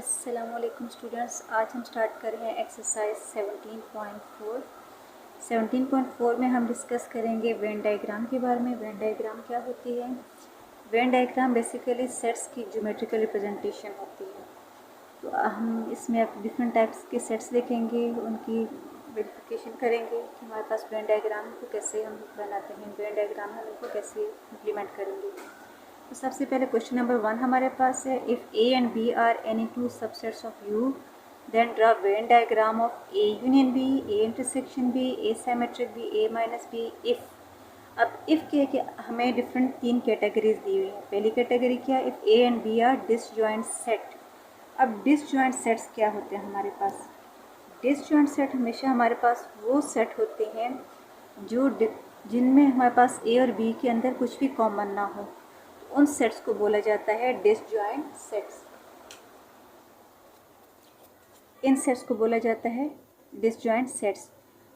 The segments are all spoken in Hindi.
अस्सलामुअलैकुम स्टूडेंट्स, आज हम स्टार्ट कर रहे हैं एक्सरसाइज 17.4। 17.4 में हम डिस्कस करेंगे वेन डायग्राम के बारे में। वेन डायग्राम क्या होती है? वेन डायग्राम बेसिकली सेट्स की ज्योमेट्रिकल रिप्रेजेंटेशन होती है। तो हम इसमें अब डिफरेंट टाइप्स के सेट्स देखेंगे, उनकी वेरिफिकेशन करेंगे कि हमारे पास वेन डायग्राम को कैसे हम बनाते हैं, वेन डायग्राम हम इनको कैसे इम्प्लीमेंट करेंगे। तो सबसे पहले क्वेश्चन नंबर 1 हमारे पास है, if A and B are any two subsets of U then draw Venn diagram of A union B, A intersection B, A symmetric B, A minus B if. अब इफ़ के हमें डिफरेंट 3 कैटेगरीज दी हुई है। पहली कैटेगरी क्या है? If A and B are disjoint set. अब डिसजॉइंट सेट्स क्या होते हैं हमारे पास? डिसजॉइंट सेट हमेशा हमारे पास वो सेट होते हैं जो जिनमें हमारे पास ए और बी के अंदर कुछ भी कॉमन ना हो। उन सेट्स को बोला जाता है डिसजॉइंट सेट्स। इन सेट्स को बोला जाता है डिसजॉइंट सेट्स।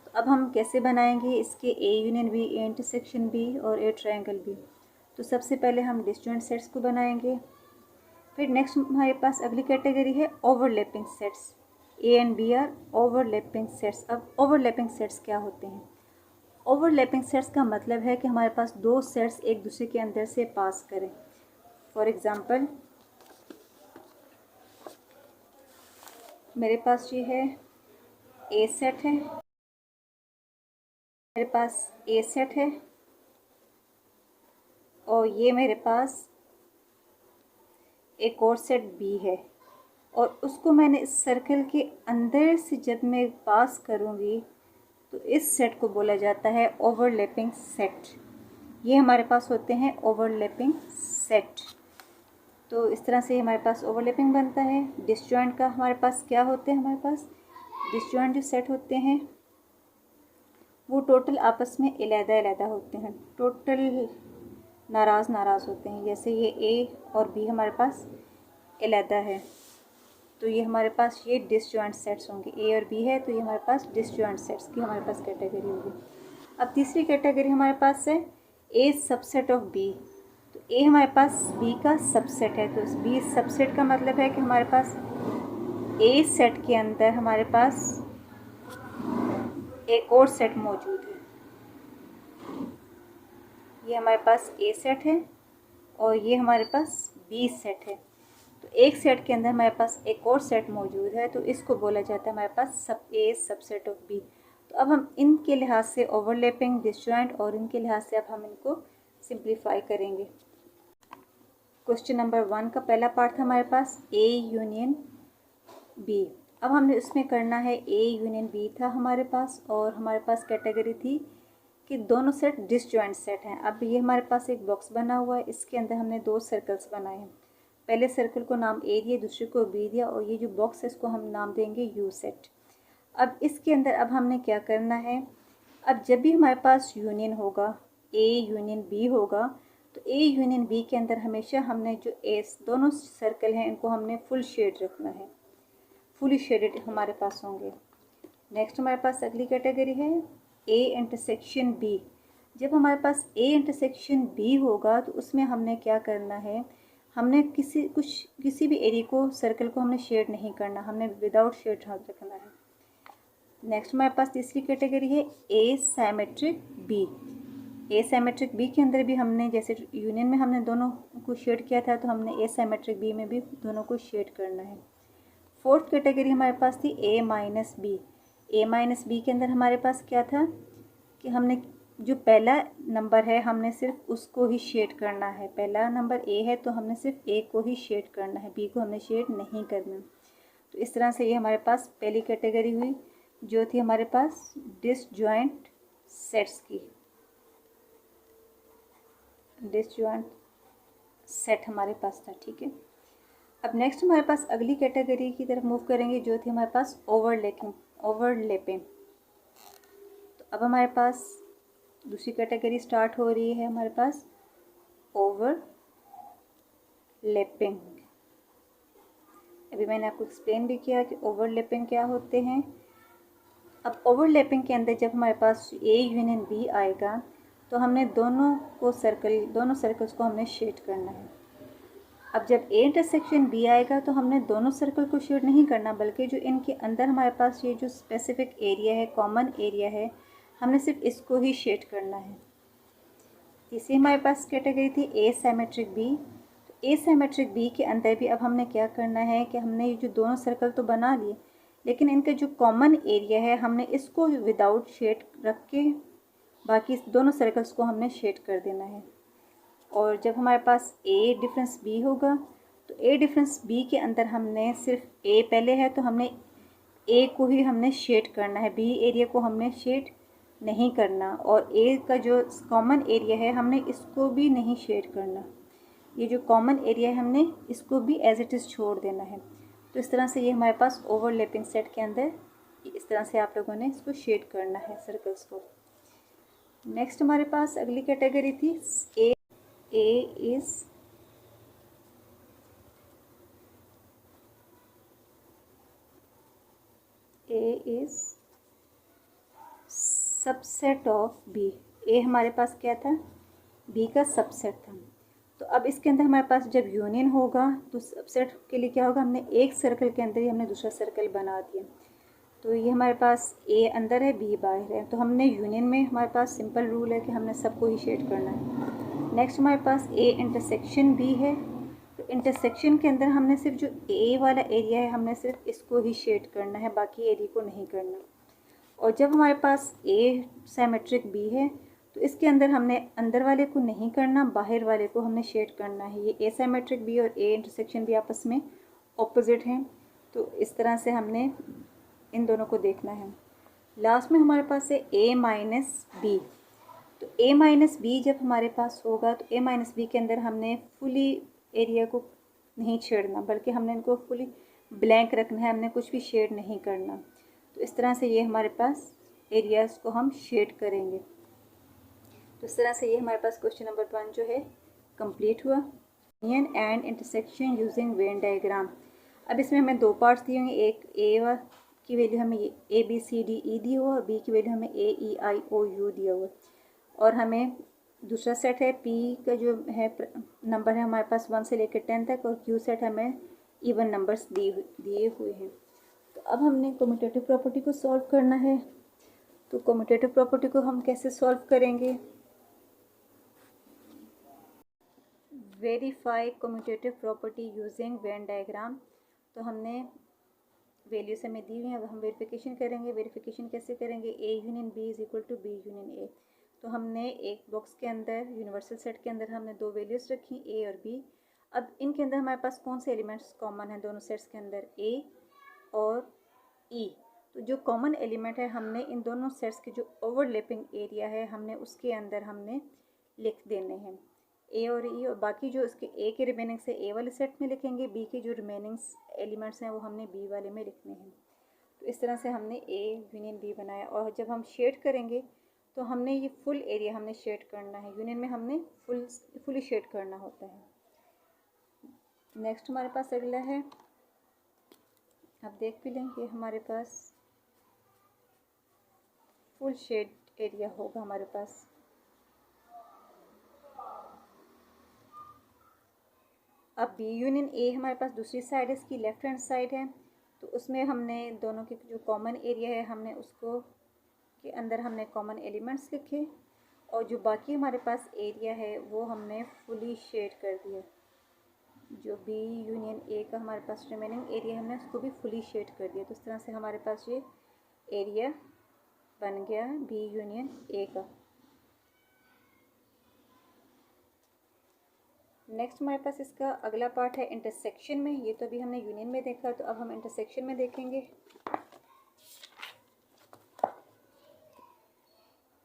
तो अब हम कैसे बनाएंगे इसके A union B, A intersection B और ए ट्रायंगल बी। तो सबसे पहले हम डिसजॉइंट सेट्स को बनाएंगे। फिर नेक्स्ट हमारे पास अगली कैटेगरी है overlapping sets. A and B are overlapping sets. अब ओवरलैपिंग सेट्स क्या होते हैं? ओवरलैपिंग सेट्स का मतलब है कि हमारे पास दो सेट्स एक दूसरे के अंदर से पास करें। फॉर एग्ज़ाम्पल, मेरे पास ये है ए सेट है, मेरे पास ए सेट है और ये मेरे पास एक और सेट बी है, और उसको मैंने इस सर्कल के अंदर से जब मैं पास करूँगी तो इस सेट को बोला जाता है ओवरलैपिंग सेट। ये हमारे पास होते हैं ओवरलैपिंग सेट। तो इस तरह से हमारे पास ओवरलैपिंग बनता है। डिसजॉइंट का हमारे पास क्या होते हैं? हमारे पास डिसजॉइंट जो सेट होते हैं वो टोटल आपस में अलग-अलग होते हैं, टोटल नाराज़ होते हैं। जैसे ये ए और बी हमारे पास अलग है, तो ये हमारे पास ये डिसजॉइंट सेट्स होंगे। ए और बी है तो ये हमारे पास डिसजॉइंट सेट्स की हमारे पास कैटेगरी होगी। अब तीसरी कैटेगरी हमारे पास है ए सबसेट ऑफ बी। तो ए हमारे पास बी का सबसेट है, तो बी सबसेट का मतलब है कि हमारे पास ए सेट के अंदर हमारे पास एक और सेट मौजूद है। ये हमारे पास ए सेट है और ये हमारे पास बी सेट है। तो एक सेट के अंदर हमारे पास एक और सेट मौजूद है, तो इसको बोला जाता है हमारे पास ए सबसेट ऑफ बी। तो अब हम इनके लिहाज से ओवरलैपिंग, डिसजॉइंट और इनके लिहाज से अब हम इनको सिंप्लीफाई करेंगे। क्वेश्चन नंबर 1 का पहला पार्ट था हमारे पास ए यूनियन बी। अब हमने उसमें करना है ए यूनियन बी था हमारे पास, और हमारे पास कैटेगरी थी कि दोनों सेट डिसजॉइंट सेट हैं। अब ये हमारे पास एक बॉक्स बना हुआ है, इसके अंदर हमने दो सर्कल्स बनाए हैं। पहले सर्कल को नाम ए दिया, दूसरे को बी दिया, और ये जो बॉक्स है इसको हम नाम देंगे यू सेट। अब इसके अंदर अब हमने क्या करना है? अब जब भी हमारे पास यूनियन होगा, ए यूनियन बी होगा, तो ए यूनियन बी के अंदर हमेशा हमने जो ए दोनों सर्कल हैं इनको हमने फुल शेड रखना है, फुली शेडेड हमारे पास होंगे। नेक्स्ट हमारे पास अगली कैटेगरी है ए इंटरसेक्शन बी। जब हमारे पास ए इंटरसेक्शन बी होगा तो उसमें हमने क्या करना है? हमने किसी भी एरिया को, सर्कल को हमने शेड नहीं करना, हमने विदाउट शेड रखना है। नेक्स्ट हमारे पास तीसरी कैटेगरी है ए symmetric B. A symmetric B के अंदर भी हमने, जैसे यूनियन में हमने दोनों को शेड किया था, तो हमने ए सिमेट्रिक बी में भी दोनों को शेड करना है। फोर्थ कैटेगरी हमारे पास थी ए minus B. A minus B के अंदर हमारे पास क्या था कि हमने जो पहला नंबर है हमने सिर्फ उसको ही शेड करना है। पहला नंबर ए है तो हमने सिर्फ ए को ही शेड करना है, बी को हमने शेड नहीं करना। तो इस तरह से ये हमारे पास पहली कैटेगरी हुई जो थी हमारे पास डिसजॉइंट सेट्स की। डिसजॉइंट सेट हमारे पास था, ठीक है। अब नेक्स्ट हमारे पास अगली कैटेगरी की तरफ मूव करेंगे जो थी हमारे पास ओवरलैपिंग। तो अब हमारे पास दूसरी कैटेगरी स्टार्ट हो रही है हमारे पास ओवरलैपिंग। अभी मैंने आपको एक्सप्लेन भी किया कि ओवरलैपिंग क्या होते हैं। अब ओवरलैपिंग के अंदर जब हमारे पास ए यूनियन बी आएगा तो हमने दोनों सर्कल्स को हमने शेड करना है। अब जब ए इंटरसेक्शन बी आएगा तो हमने दोनों सर्कल को शेड नहीं करना, बल्कि जो इनके अंदर हमारे पास ये जो स्पेसिफिक एरिया है, कॉमन एरिया है, हमने सिर्फ इसको ही शेड करना है। तीसरी हमारे पास कैटेगरी थी ए सिमेट्रिक बी। तो ए सिमेट्रिक बी के अंदर भी अब हमने क्या करना है कि हमने ये जो दोनों सर्कल तो बना लिए, लेकिन इनका जो कॉमन एरिया है हमने इसको विदाउट शेड रख के बाकी दोनों सर्कल्स को हमने शेड कर देना है। और जब हमारे पास ए डिफरेंस बी होगा तो ए डिफरेंस बी के अंदर हमने सिर्फ ए पहले है तो हमने ए को ही हमने शेड करना है, बी एरिया को हमने शेड नहीं करना। और ए का जो कॉमन एरिया है हमने इसको भी नहीं शेड करना, ये जो कॉमन एरिया है हमने इसको भी एज इट इज़ छोड़ देना है। तो इस तरह से ये हमारे पास ओवरलैपिंग सेट के अंदर इस तरह से आप लोगों ने इसको शेड करना है सर्कल्स को। नेक्स्ट हमारे पास अगली कैटेगरी थी ए इज सबसेट ऑफ बी। ए हमारे पास क्या था, बी का सबसेट था। तो अब इसके अंदर हमारे पास जब यूनियन होगा तो सबसेट के लिए क्या होगा, हमने एक सर्कल के अंदर ही हमने दूसरा सर्कल बना दिया। तो ये हमारे पास ए अंदर है बी बाहर है, तो हमने यूनियन में हमारे पास सिंपल रूल है कि हमने सबको ही शेड करना है। नेक्स्ट हमारे पास ए इंटरसेक्शन बी है। तो इंटरसेक्शन के अंदर हमने सिर्फ जो ए वाला एरिया है हमने सिर्फ इसको ही शेड करना है, बाकी एरिया को नहीं करना। और जब हमारे पास ए सिमेट्रिक बी है तो इसके अंदर हमने अंदर वाले को नहीं करना, बाहर वाले को हमने शेड करना है। ये ए सिमेट्रिक बी और ए इंटरसेक्शन भी आपस में ऑपोजिट हैं, तो इस तरह से हमने इन दोनों को देखना है। लास्ट में हमारे पास है ए माइनस बी। तो ए माइनस बी जब हमारे पास होगा तो ए माइनस बी के अंदर हमने फुली एरिया को नहीं छेड़ना, बल्कि हमने इनको फुली ब्लैंक रखना है, हमने कुछ भी शेड नहीं करना। तो इस तरह से ये हमारे पास एरियाज़ को हम शेड करेंगे। तो इस तरह से ये हमारे पास क्वेश्चन नंबर 1 जो है कंप्लीट हुआ। Union and intersection using Venn diagram. अब इसमें हमें दो पार्ट्स दिए होंगे, एक ए की वैल्यू हमें A B C D E दी हुआ, बी की वैल्यू हमें ए ई आई ओ यू दिया हुआ, और हमें दूसरा सेट है पी का जो है नंबर है हमारे पास 1 से लेकर 10 तक, और क्यू सेट हमें इवन नंबर्स दिए हुए हैं। तो अब हमने कम्यूटेटिव प्रॉपर्टी को सॉल्व करना है। तो कम्यूटेटिव प्रॉपर्टी को हम कैसे सॉल्व करेंगे, verify commutative property using Venn diagram. तो हमने वैल्यूज हमें दी हुई हैं, अब हम वेरिफिकेशन करेंगे। वेरिफिकेशन कैसे करेंगे, A union B is equal to B union A. तो हमने एक बॉक्स के अंदर यूनिवर्सल सेट के अंदर हमने दो वैल्यूज़ रखी ए और बी। अब इनके अंदर हमारे पास कौन से एलिमेंट्स कॉमन हैं दोनों सेट्स के अंदर, ए और ई। तो जो कॉमन एलिमेंट है हमने इन दोनों सेट्स के जो ओवरलैपिंग एरिया है हमने उसके अंदर हमने लिख देने हैं ए और ई, और बाकी जो इसके ए के रिमेनिंग से ए वाले सेट में लिखेंगे, बी के जो रिमेनिंग एलिमेंट्स हैं वो हमने बी वाले में लिखने हैं। तो इस तरह से हमने ए यूनियन बी बनाया। और जब हम शेड करेंगे तो हमने ये फुल एरिया हमने शेड करना है, यूनियन में हमने फुली शेड करना होता है। नेक्स्ट हमारे पास अगला है, आप देख भी लें, ये हमारे पास फुल शेड एरिया होगा हमारे पास। अब बी यूनियन ए हमारे पास दूसरी साइड है, इसकी लेफ्ट हैंड साइड है, तो उसमें हमने दोनों के जो कॉमन एरिया है हमने उसको के अंदर हमने कॉमन एलिमेंट्स लिखे, और जो बाकी हमारे पास एरिया है वो हमने फुली शेड कर दिया। जो बी यूनियन ए का हमारे पास रिमेनिंग एरिया हमने उसको भी फुली शेड कर दिया। तो इस तरह से हमारे पास ये एरिया बन गया बी यूनियन ए का। नेक्स्ट हमारे पास इसका अगला पार्ट है इंटरसेक्शन में। ये तो अभी हमने यूनियन में देखा, तो अब हम इंटरसेक्शन में देखेंगे।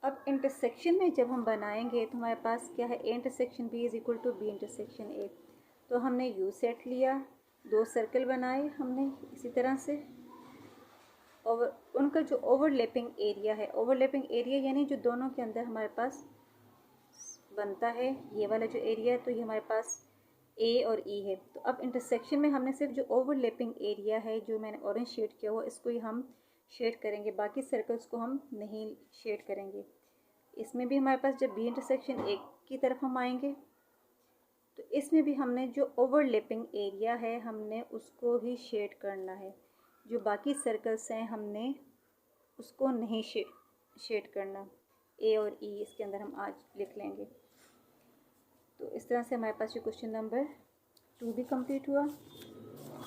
अब इंटरसेक्शन में जब हम बनाएंगे तो हमारे पास क्या है, A intersection B is equal to B intersection A. तो हमने यू सेट लिया, दो सर्कल बनाए हमने इसी तरह से, और उनका जो ओवरलैपिंग एरिया है, ओवरलैपिंग एरिया यानी जो दोनों के अंदर हमारे पास बनता है ये वाला जो एरिया है, तो ये हमारे पास ए और ई है। तो अब इंटरसेक्शन में हमने सिर्फ जो ओवरलैपिंग एरिया है जो मैंने ऑरेंज शेड किया हुआ इसको ही हम शेड करेंगे, बाकी सर्कल्स को हम नहीं शेड करेंगे। इसमें भी हमारे पास जब बी इंटरसेक्शन ए की तरफ हम आएंगे तो इसमें भी हमने जो ओवरलैपिंग एरिया है हमने उसको ही शेड करना है, जो बाकी सर्कल्स हैं हमने उसको नहीं शेड करना। ए और ई इसके अंदर हम आज लिख लेंगे। तो इस तरह से हमारे पास ये क्वेश्चन नंबर 2 भी कंप्लीट हुआ।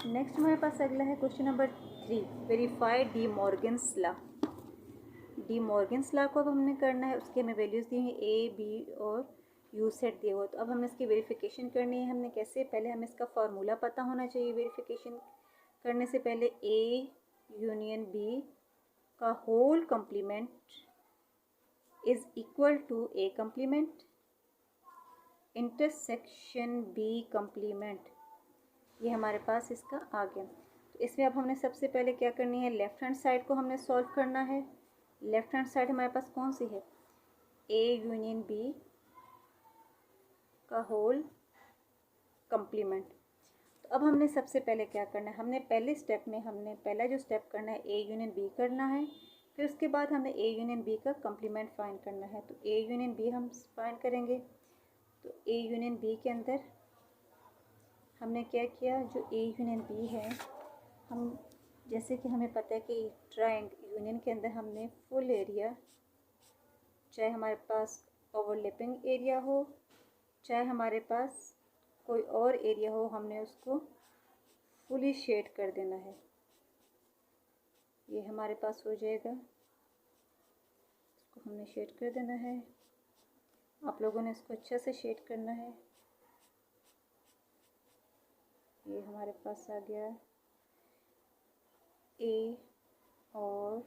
नेक्स्ट हमारे पास अगला है question number 3, verify D Morgan's law. D Morgan's law को अब हमने करना है, उसके हमें वैल्यूज़ दी हैं ए बी और यू सेट दिए हुए। तो अब हमें इसकी वेरिफिकेशन करनी है। हमने कैसे, पहले हमें इसका फार्मूला पता होना चाहिए वेरिफिकेशन करने से पहले। ए यूनियन बी का whole complement is equal to A complement intersection B complement. ये हमारे पास इसका आ गया। तो इसमें अब हमने सबसे पहले क्या करनी है, लेफ्ट हैंड साइड को हमने सॉल्व करना है। लेफ्ट हैंड साइड हमारे पास कौन सी है, ए यूनियन बी का होल कंप्लीमेंट। तो अब हमने सबसे पहले क्या करना है, हमने पहले स्टेप में हमने पहला जो स्टेप करना है ए यूनियन बी करना है। फिर उसके बाद हमें ए यूनियन बी का कंप्लीमेंट फाइंड करना है। तो ए यूनियन बी हम फाइंड करेंगे। तो ए यूनियन बी के अंदर हमने क्या किया, जो ए यूनियन बी है, हम जैसे कि हमें पता है कि ट्रायंगल यूनियन के अंदर हमने फुल एरिया, चाहे हमारे पास ओवरलैपिंग एरिया हो चाहे हमारे पास कोई और एरिया हो, हमने उसको फुली शेड कर देना है। ये हमारे पास हो जाएगा, इसको हमने शेड कर देना है। आप लोगों ने इसको अच्छे से शेड करना है। ये हमारे पास आ गया ए और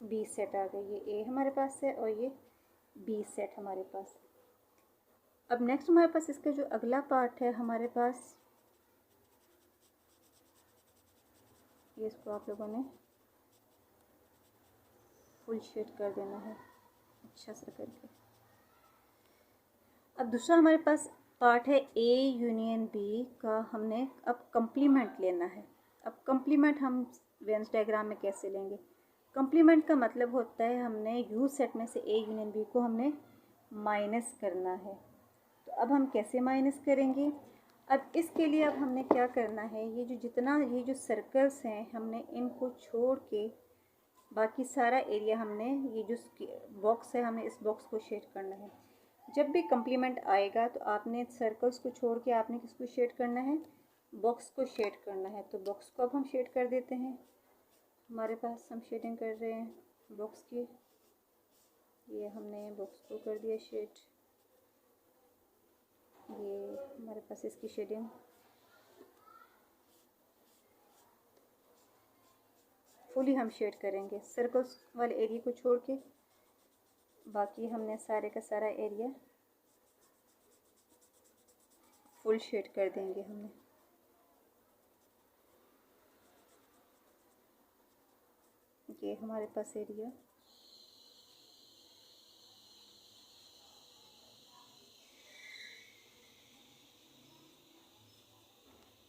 बी सेट आ गई। ये ए हमारे पास है और ये बी सेट हमारे पास। अब नेक्स्ट हमारे पास इसका जो अगला पार्ट है हमारे पास, ये इसको आप लोगों ने फुल शेड कर देना है अच्छा से करके। अब दूसरा हमारे पास पार्ट है ए यूनियन बी का, हमने अब कंप्लीमेंट लेना है। अब कंप्लीमेंट हम वेन्स डायग्राम में कैसे लेंगे, कंप्लीमेंट का मतलब होता है हमने यू सेट में से ए यूनियन बी को हमने माइनस करना है। तो अब हम कैसे माइनस करेंगे, अब इसके लिए अब हमने क्या करना है, ये जो सर्कल्स हैं हमने इनको छोड़ के बाकी सारा एरिया हमने, ये जो बॉक्स है हमें इस बॉक्स को शेड करना है। जब भी कंप्लीमेंट आएगा तो आपने सर्कल्स को छोड़ के आपने किसको शेड करना है, बॉक्स को शेड करना है। तो बॉक्स को अब हम शेड कर देते हैं। हमारे पास हम शेडिंग कर रहे हैं बॉक्स की। ये हमने बॉक्स को कर दिया शेड। ये हमारे पास इसकी शेडिंग फुली हम शेड करेंगे, सर्कल्स वाले एरिया को छोड़ के बाकी हमने सारे का सारा एरिया फुल शेड कर देंगे हमने। ये हमारे पास एरिया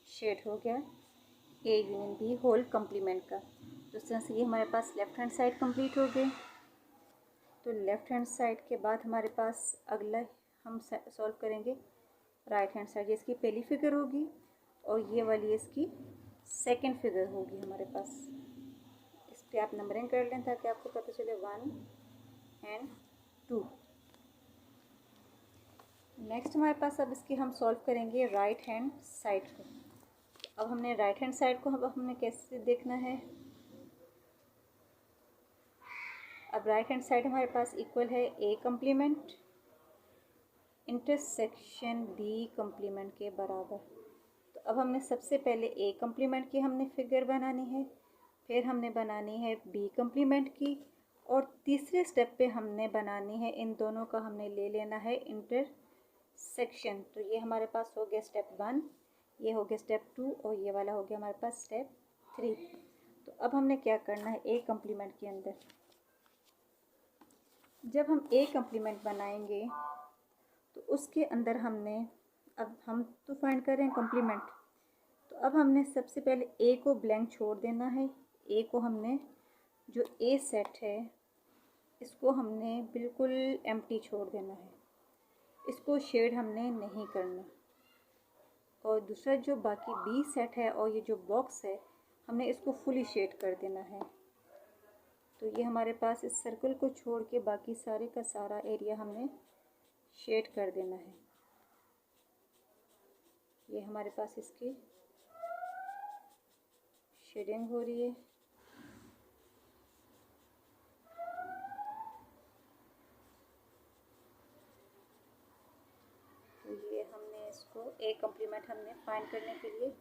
शेड हो गया A union B whole complement का। तो इस तरह से ये हमारे पास लेफ़्ट हैंड साइड कंप्लीट हो गई। तो लेफ़्ट हैंड साइड के बाद हमारे पास अगला हम सॉल्व करेंगे राइट हैंड साइड। ये इसकी पहली फिगर होगी और ये वाली इसकी सेकंड फिगर होगी हमारे पास। इस पर आप नंबरिंग कर लें ताकि आपको पता चले 1 एंड 2। नेक्स्ट हमारे पास अब इसकी हम सॉल्व करेंगे राइट हैंड साइड को। अब हमने राइट हैंड साइड को अब हमने कैसे देखना है, अब राइट हैंड साइड हमारे पास इक्वल है ए कंप्लीमेंट इंटरसेक्शन बी कंप्लीमेंट के बराबर। तो अब हमने सबसे पहले ए कंप्लीमेंट की हमने फिगर बनानी है, फिर हमने बनानी है बी कंप्लीमेंट की, और तीसरे स्टेप पे हमने बनानी है इन दोनों का हमने ले लेना है इंटरसेक्शन। तो ये हमारे पास हो गया स्टेप 1, ये हो गया स्टेप 2 और ये वाला हो गया हमारे पास स्टेप 3। तो अब हमने क्या करना है, ए कंप्लीमेंट के अंदर जब हम ए कंप्लीमेंट बनाएंगे तो उसके अंदर हमने, अब हम तो फाइंड कर रहे हैं कंप्लीमेंट, तो अब हमने सबसे पहले ए को ब्लैंक छोड़ देना है। ए को हमने, जो ए सेट है इसको हमने बिल्कुल एम्प्टी छोड़ देना है। इसको शेड हमने नहीं करना। और दूसरा जो बाकी बी सेट है और ये जो बॉक्स है, हमने इसको फुली शेड कर देना है। तो ये हमारे पास इस सर्कल को छोड़ के बाकी सारे का सारा एरिया हमने शेड कर देना है। ये हमारे पास इसकी शेडिंग हो रही है। तो ये हमने इसको ए कॉम्प्लीमेंट हमने फाइंड करने के लिए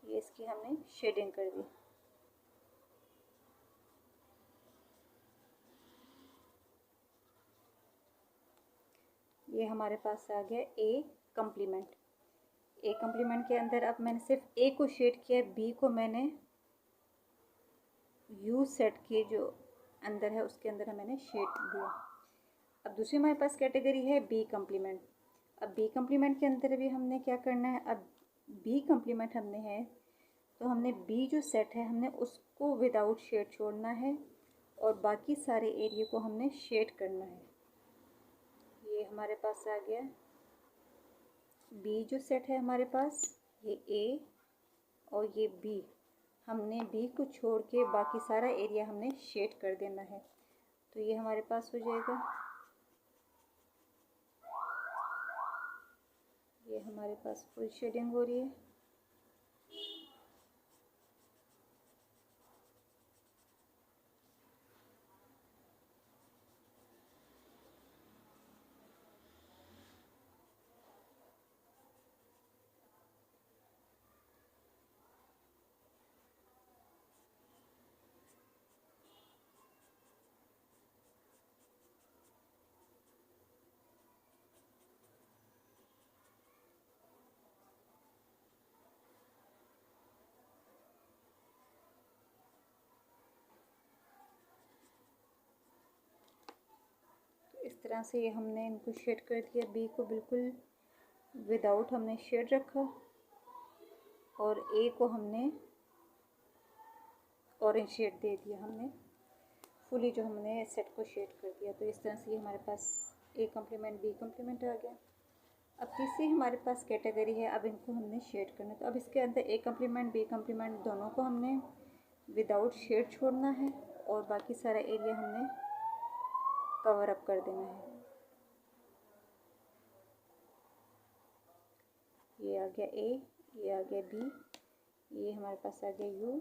ये इसकी हमने शेडिंग कर दी। ये हमारे पास आ गया ए कॉम्प्लीमेंट। ए कॉम्प्लीमेंट के अंदर अब मैंने सिर्फ ए को शेड किया, बी को मैंने यू सेट के जो अंदर है उसके अंदर मैंने शेड दिया। अब दूसरी हमारे पास कैटेगरी है बी कॉम्प्लीमेंट। अब बी कॉम्प्लीमेंट के अंदर भी हमने क्या करना है, अब बी कॉम्प्लीमेंट हमने है तो हमने बी जो सेट है हमने उसको विदाउट शेड छोड़ना है और बाकी सारे एरिया को हमने शेड करना है। ये हमारे पास आ गया बी जो सेट है हमारे पास, ये ए और ये बी, हमने बी को छोड़ के बाकी सारा एरिया हमने शेड कर देना है। तो ये हमारे पास हो जाएगा, ये हमारे पास फुल शेडिंग हो रही है। इस तरह से ये हमने इनको शेड कर दिया। बी को बिल्कुल विदाउट हमने शेड रखा और ए को हमने ऑरेंज शेड दे दिया, हमने फुली जो हमने सेट को शेड कर दिया। तो इस तरह से ये हमारे पास ए कॉम्प्लीमेंट बी कॉम्प्लीमेंट आ गया। अब तीसरी हमारे पास कैटेगरी है, अब इनको हमने शेड करना है। तो अब इसके अंदर ए कॉम्प्लीमेंट बी कॉम्प्लीमेंट दोनों को हमने विदाउट शेड छोड़ना है और बाकी सारा एरिया हमने कवर अप कर देना है। ये आ गया ए, ये आ गया बी, ये हमारे पास आ गया यू।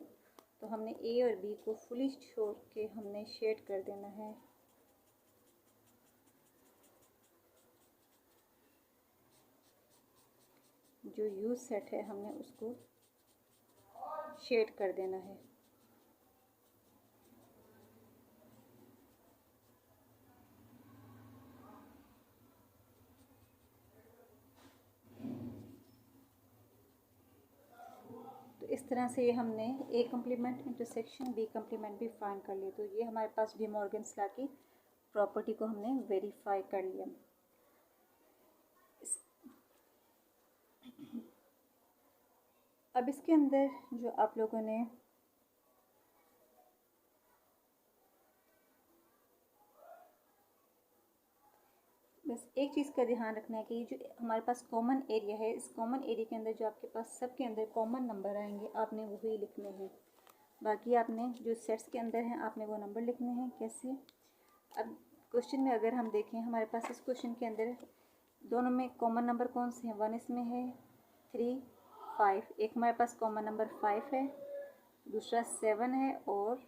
तो हमने ए और बी को फुली छोड़ के हमने शेड कर देना है। जो यू सेट है हमने उसको शेड कर देना है। तो इस तरह से ये हमने A complement intersection B complement भी फाइंड कर लिया। तो ये हमारे पास डी मॉर्गन्स लॉ की प्रॉपर्टी को हमने वेरीफाई कर लिया। अब इसके अंदर जो आप लोगों ने बस एक चीज़ का ध्यान रखना है कि जो हमारे पास कॉमन एरिया है, इस कॉमन एरिया के अंदर जो आपके पास सबके अंदर कॉमन नंबर आएंगे आपने वही लिखने हैं। बाकी आपने जो सेट्स के अंदर हैं आपने वो नंबर लिखने हैं। कैसे, अब क्वेश्चन में अगर हम देखें हमारे पास इस क्वेश्चन के अंदर दोनों में कॉमन नंबर कौन से हैं, वन इसमें है, 3, 5। एक हमारे पास कॉमन नंबर 5 है, दूसरा 7 है और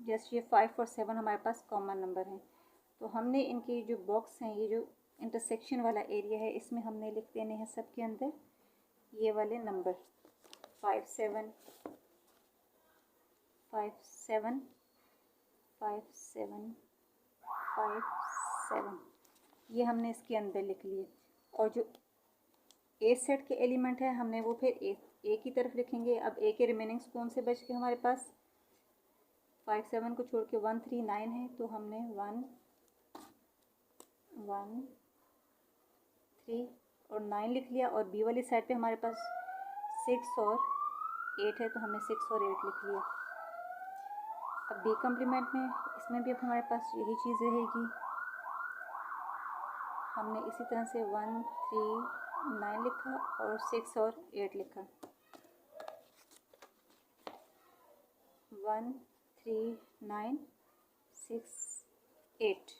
जस्ट ये 5 और 7 हमारे पास कॉमन नंबर हैं। तो हमने इनकी जो बॉक्स हैं, ये जो इंटरसेक्शन वाला एरिया है, इसमें हमने लिख देने हैं सबके अंदर ये वाले नंबर 5 7 5 7 5 7 5 7, ये हमने इसके अंदर लिख लिए। और जो ए सेट के एलिमेंट है हमने वो फिर ए की तरफ लिखेंगे। अब ए के रिमेनिंग्स कौन से बच के हमारे पास, 5 7 को छोड़ के 1 3 9 है, तो हमने 1 1 3 और 9 लिख लिया। और बी वाली साइड पे हमारे पास 6 और 8 है, तो हमने 6 और 8 लिख लिया। अब बी कॉम्प्लीमेंट में इसमें भी अब हमारे पास यही चीज़ रहेगी, हमने इसी तरह से 1 3 9 लिखा और 6 और 8 लिखा। 1 3 9 6 8।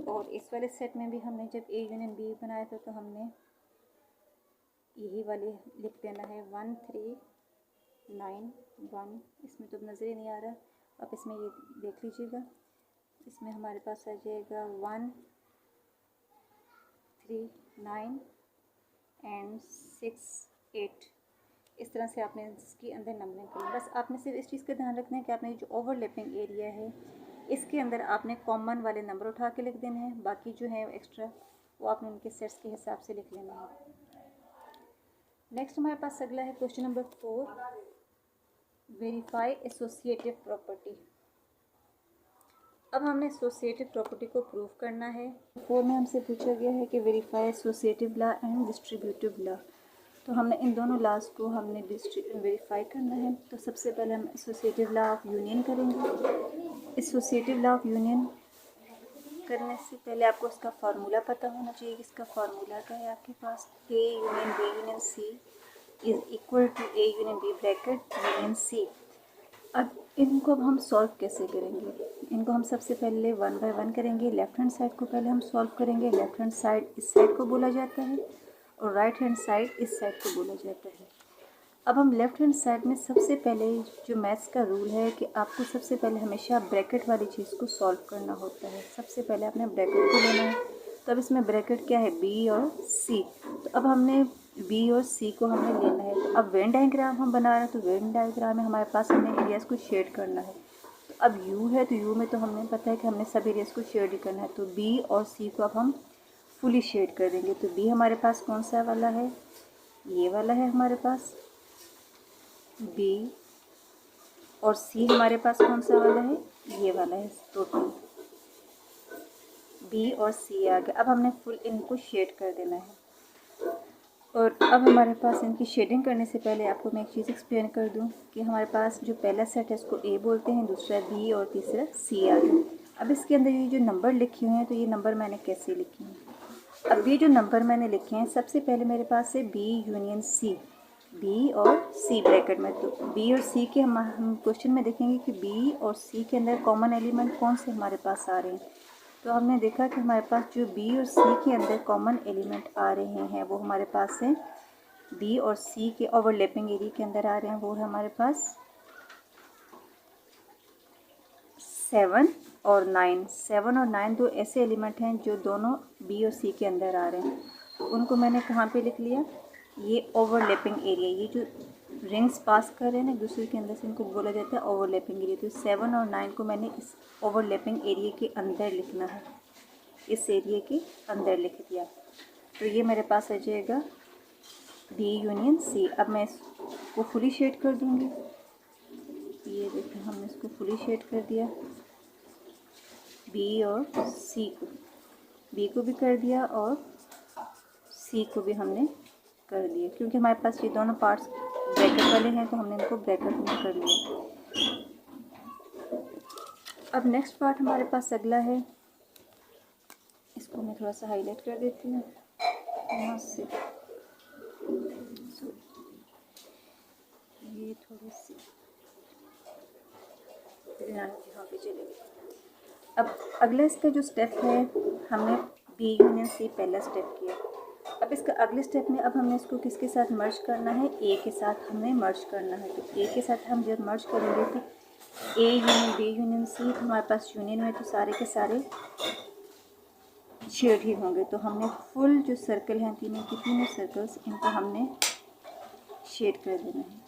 और इस वाले सेट में भी हमने जब ए यूनियन बी बनाया था तो हमने यही वाले लिख देना है 1 3 9 1। इसमें तो नज़र ही नहीं आ रहा, आप इसमें ये देख लीजिएगा। इसमें हमारे पास आ जाएगा 1 3 9 एंड 6 8। इस तरह से आपने इसके अंदर नंबरिंग करनी। बस आपने सिर्फ इस चीज़ का ध्यान रखना है कि आपने जो ओवरलैपिंग एरिया है इसके अंदर आपने कॉमन वाले नंबर उठा के लिख देने हैं, बाकी जो है एक्स्ट्रा वो आपने उनके सेट्स के हिसाब से लिख लेना है। नेक्स्ट हमारे पास अगला है question number 4, verify associative property. अब हमने एसोसिएटिव प्रॉपर्टी को प्रूव करना है। 4 में हमसे पूछा गया है कि verify associative law and distributive law. तो हमने इन दोनों लॉज को हमने वेरीफाई करना है। तो सबसे पहले हम एसोसिएटिव लॉ ऑफ यूनियन करेंगे। एसोसिएटिव लॉ ऑफ यूनियन करने से पहले आपको इसका फार्मूला पता होना चाहिए कि इसका फार्मूला क्या है आपके पास। A union B union C is equal to A union B bracket union C. अब इनको अब हम सॉल्व कैसे करेंगे? इनको हम सबसे पहले 1 बाय 1 करेंगे। लेफ्ट हैंड साइड को पहले हम सॉल्व करेंगे। लेफ्ट हैंड साइड इस साइड को बोला जाता है और राइट हैंड साइड इस साइड को बोला जाता है। अब हम लेफ्ट हैंड साइड में सबसे पहले जो मैथ्स का रूल है कि आपको सबसे पहले हमेशा ब्रैकेट वाली चीज़ को सॉल्व करना होता है। सबसे पहले आपने ब्रैकेट को लेना है। तो अब इसमें ब्रैकेट क्या है? बी और सी। तो अब हमने बी और सी को हमने लेना है। तो अब वेन डायग्राम हम बना रहे हैं, तो वेन डायग्राम में हमारे पास हमें एरियाज़ को शेड करना है। तो अब यू है तो यू में तो हमने पता है कि हमने सब एरियाज़ को शेड ही करना है। तो बी और सी को अब हम फुली शेड कर देंगे। तो बी हमारे पास कौन सा वाला है? ये वाला है हमारे पास बी। और सी हमारे पास कौन सा वाला है? ये वाला है। टोटल बी और सी आ गया। अब हमने फुल इनको शेड कर देना है। और अब हमारे पास इनकी शेडिंग करने से पहले आपको मैं एक चीज़ एक्सप्लेन कर दूं कि हमारे पास जो पहला सेट है इसको ए बोलते हैं, दूसरा बी और तीसरा सी आ गया। अब इसके अंदर ये जो नंबर लिखे हुए हैं तो ये नंबर मैंने कैसे लिखे हैं? अब ये जो नंबर मैंने लिखे हैं सबसे पहले मेरे पास है बी यूनियन सी, बी और सी ब्रैकेट में। तो बी और सी के हम क्वेश्चन में देखेंगे कि बी और सी के अंदर कॉमन एलिमेंट कौन से हमारे पास आ रहे हैं। तो हमने देखा कि हमारे पास जो बी और सी के अंदर कॉमन एलिमेंट आ रहे हैं वो हमारे पास है बी और सी के ओवरलैपिंग एरिया के अंदर आ रहे हैं। वो है हमारे पास 7 और 9। 7 और 9 दो ऐसे एलिमेंट हैं जो दोनों बी और सी के अंदर आ रहे हैं। तो उनको मैंने कहाँ पे लिख लिया? ये ओवरलैपिंग एरिया, ये जो रिंग्स पास कर रहे हैं ना एक दूसरे के अंदर से, इनको बोला जाता है ओवरलैपिंग एरिया। तो 7 और 9 को मैंने इस ओवरलैपिंग एरिया के अंदर लिखना है, इस एरिया के अंदर लिख दिया। तो ये मेरे पास आ जाएगा बी यूनियन सी। अब मैं इसको फुली शेड कर दूँगी। ये देखिए हमने इसको फुली शेड कर दिया, बी और सी को, बी को भी कर दिया और सी को भी हमने कर दिया। क्योंकि हमारे पास ये दोनों पार्ट्स ब्रैकेट वाले हैं तो हमने इनको ब्रैकेट में कर लिया। अब नेक्स्ट पार्ट हमारे पास अगला है, इसको मैं थोड़ा सा हाईलाइट कर देती हूँ यहाँ से। ये थोड़ी सी यहाँ पे चलेगी। अब अगला इसका जो स्टेप है, हमने बी यूनियन सी पहला स्टेप किया। अब इसका अगले स्टेप में अब हमने इसको किसके साथ मर्ज करना है? ए के साथ हमने मर्ज करना है। तो ए के साथ हम जब मर्ज करेंगे तो A union B union C, तो हमारे पास यूनियन में तो सारे के सारे शेड ही होंगे। तो हमने फुल जो सर्कल हैं तीनों के तीनों सर्कल्स, इनको हमने शेड कर देना है।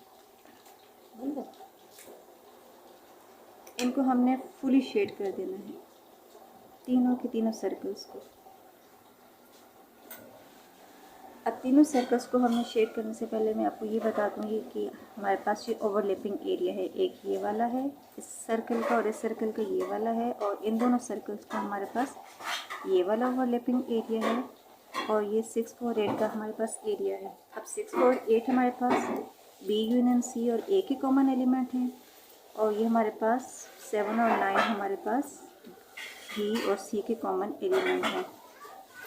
इनको हमने फुली शेड कर देना है, तीनों के तीनों सर्कल्स को। अब तीनों सर्कल्स को हमने शेड करने से पहले मैं आपको ये बता दूँगी कि हमारे पास ये ओवरलैपिंग एरिया है। एक ये वाला है इस सर्कल का और इस सर्कल का ये वाला है, और इन दोनों सर्कल्स का हमारे पास ये वाला ओवरलैपिंग एरिया है, और ये 6 और 8 का हमारे पास एरिया है। अब 6 और 8 हमारे पास बी यूनियन सी और ए के कॉमन एलिमेंट हैं, और ये हमारे पास 7 और 9 हमारे पास बी और सी के कॉमन एलिमेंट हैं।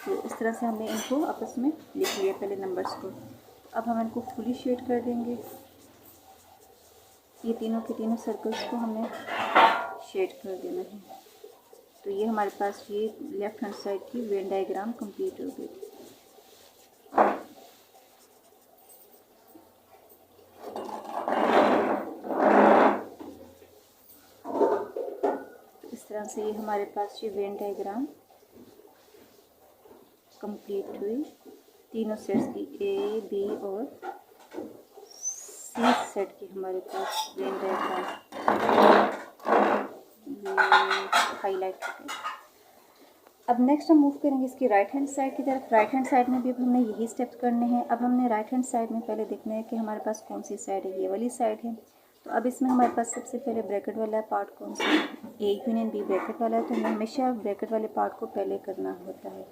तो इस तरह से हमने इनको आपस में लिख लिया पहले नंबर्स को। अब हम इनको फुली शेड कर देंगे। ये तीनों के तीनों सर्कल्स को हमने शेड कर देना है। तो ये हमारे पास ये लेफ्ट हैंड साइड की वेन डायग्राम कंप्लीट हो गई। तो इस तरह से ये हमारे पास ये वेन डायग्राम कंप्लीट हुई। तीनों सेट्स की ए, बी और सी सेट की हमारे पास वेन डायग्राम हाईलाइट हो गई। अब नेक्स्ट हम मूव करेंगे इसकी राइट हैंड साइड की तरफ। राइट हैंड साइड में भी अब हमने यही स्टेप्स करने हैं। अब हमने राइट हैंड साइड में पहले देखना है कि हमारे पास कौन सी साइड है। ये वाली साइड है। तो अब इसमें हमारे पास सबसे पहले ब्रैकेट वाला पार्ट कौन सा है, ए यूनियन बी ब्रैकेट वाला है। तो हमें हमेशा ब्रैकेट वाले पार्ट को पहले करना होता है।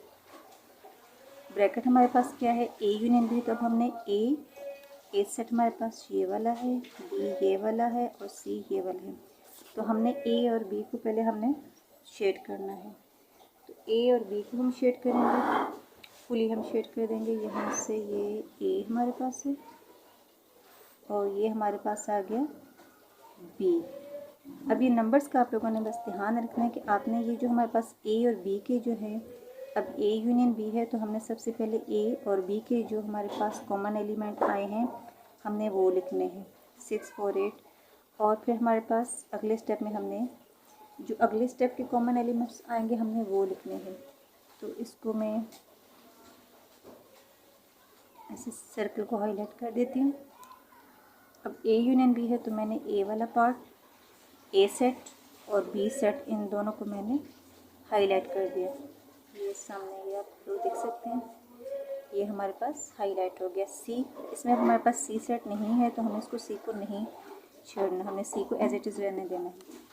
ब्रैकेट हमारे पास क्या है, ए यूनियन बी। तो अब हमने ए सेट हमारे पास ये वाला है, बी ये वाला है और सी ये वाला है। तो हमने ए और बी को पहले हमने शेड करना है। तो ए और बी को हम शेड करेंगे, फुली हम शेड कर देंगे। यहाँ से ये ए हमारे पास है और ये हमारे पास आ गया बी। अब ये नंबर्स का आप लोगों ने बस ध्यान रखना है कि आपने ये जो हमारे पास ए और बी के जो है, अब ए यूनियन बी है तो हमने सबसे पहले ए और बी के जो हमारे पास कॉमन एलिमेंट आए हैं हमने वो लिखने हैं 6, 4, 8। और फिर हमारे पास अगले स्टेप में हमने जो अगले स्टेप के कॉमन एलिमेंट्स आएंगे हमने वो लिखने हैं। तो इसको मैं ऐसे सर्कल को हाईलाइट कर देती हूँ। अब ए यूनियन बी है तो मैंने ए वाला पार्ट, ए सेट और बी सेट, इन दोनों को मैंने हाईलाइट कर दिया। ये सामने ये आप लोग देख सकते हैं, ये हमारे पास हाईलाइट हो गया। सी, इसमें हमारे पास सी सेट नहीं है तो हमें इसको सी को नहीं छेड़ना, हमें सी को एज इट इज़ रहने देना है।